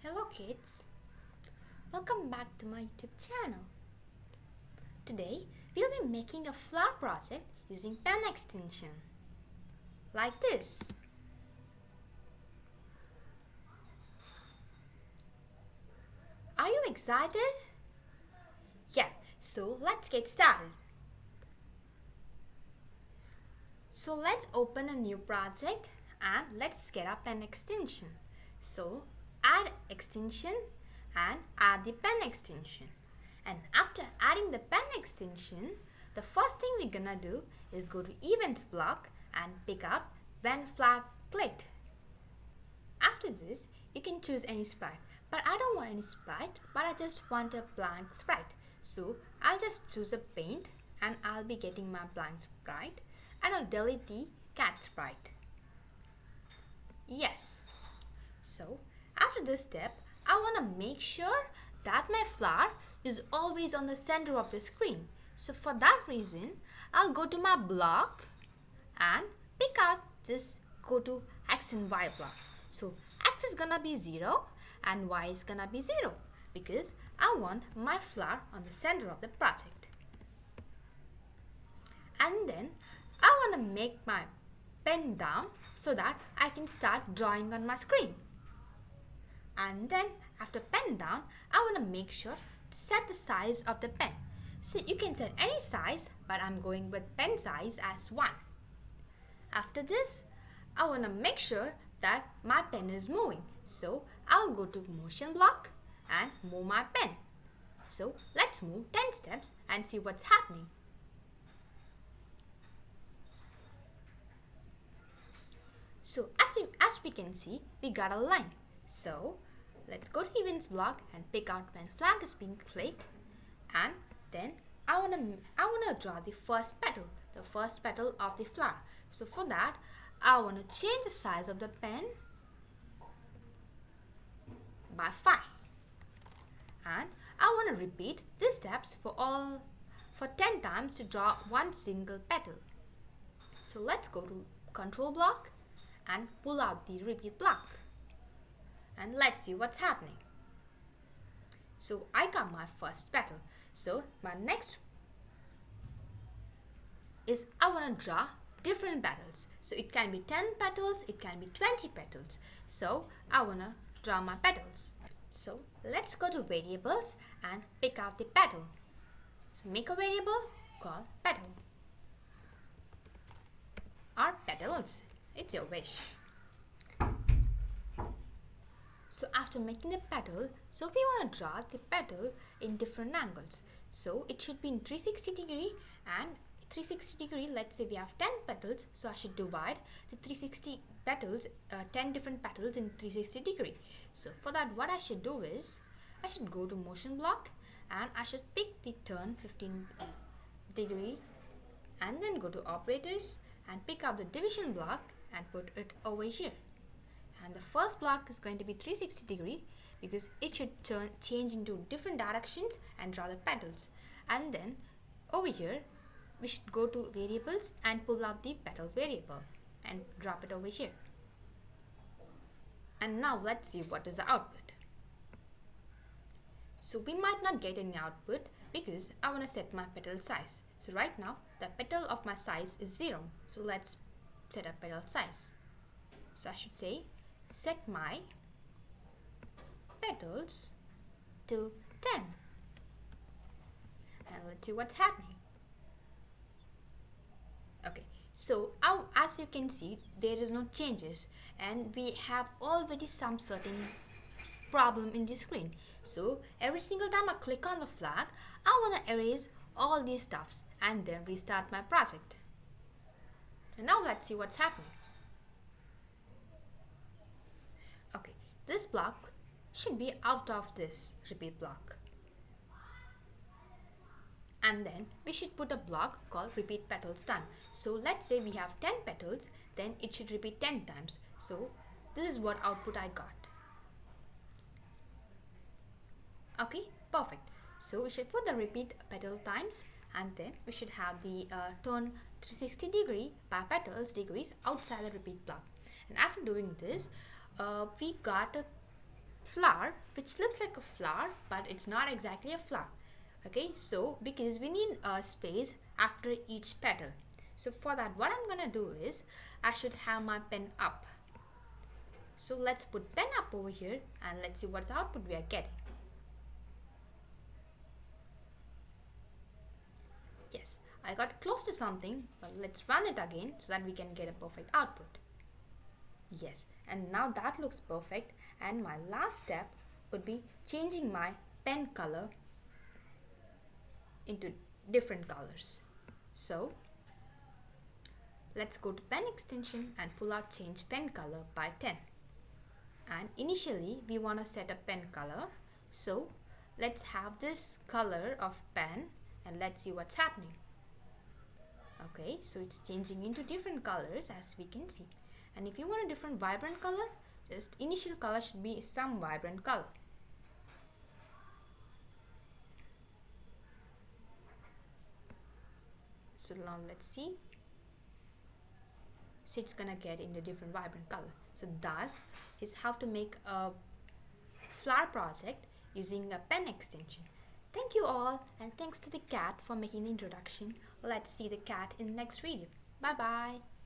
Hello kids, welcome back to my YouTube channel. Today we'll be making a flower project using pen extension like this. Are you excited? Yeah, so let's get started. So let's open a new project and let's get a pen extension. So add extension and add the pen extension. And after adding the pen extension, the first thing we're gonna do is go to events block and pick up when flag clicked. After this, you can choose any sprite, but I don't want any sprite, but I just want a blank sprite. So I'll just choose a paint and I'll be getting my blank sprite and I'll delete the cat sprite. Yes. So after this step, I want to make sure that my flower is always on the center of the screen. So for that reason, I'll go to my block and pick out this go to X and Y block. So X is gonna be 0 and Y is gonna be 0 because I want my flower on the center of the project. And then I want to make my pen down so that I can start drawing on my screen. And then after pen down, I want to make sure to set the size of the pen. So you can set any size, but I'm going with pen size as 1. After this, I want to make sure that my pen is moving. So I'll go to motion block and move my pen. So let's move 10 steps and see what's happening. So as we can see, we got a line. So let's go to events block and pick out when flag is being clicked, and then I wanna draw the first petal of the flower. So for that, I wanna change the size of the pen by 5, and I wanna repeat these steps for 10 times to draw one single petal. So let's go to control block and pull out the repeat block. And let's see what's happening. So I got my first petal. So my next is I want to draw different petals. So it can be 10 petals, it can be 20 petals. So I want to draw my petals. So let's go to variables and pick out the petal. So make a variable called petal or petals. It's your wish. So after making the petal, so we want to draw the petal in different angles. So it should be in 360 degree, and 360 degree, let's say we have 10 petals, so I should divide the 360 petals, 10 different petals in 360 degree. So for that, what I should do is, I should go to motion block and I should pick the turn 15 degree and then go to operators and pick up the division block and put it over here. And the first block is going to be 360 degree because it should change into different directions and draw the petals. And then over here, we should go to variables and pull out the petal variable and drop it over here. And now let's see what is the output. So we might not get any output because I want to set my petal size. So right now, the petal of my size is 0. So let's set a petal size. So I should say set my petals to 10. And let's see what's happening. Okay, so as you can see, there is no changes and we have already some certain problem in the screen. So every single time I click on the flag, I want to erase all these stuffs and then restart my project. And now let's see what's happening. Okay, this block should be out of this repeat block. And then we should put a block called repeat petals done. So let's say we have 10 petals, then it should repeat 10 times. So this is what output I got. Okay, perfect. So we should put the repeat petal times and then we should have the turn 360 degree by petals degrees outside the repeat block. And after doing this, we got a flower which looks like a flower but it's not exactly a flower. Okay, so because we need a space after each petal. So for that, what I'm gonna do is I should have my pen up. So let's put pen up over here and let's see what's output we are getting. Yes, I got close to something, but let's run it again so that we can get a perfect output. Yes, and now that looks perfect, and my last step would be changing my pen color into different colors. So let's go to pen extension and pull out change pen color by 10. And initially we want to set a pen color. So let's have this color of pen and let's see what's happening. Okay, so it's changing into different colors as we can see. And if you want a different vibrant color, just initial color should be some vibrant color. So now let's see. So it's gonna get in a different vibrant color. So thus is how to make a flower project using a pen extension. Thank you all, and thanks to the cat for making the introduction. Let's see the cat in the next video. Bye bye.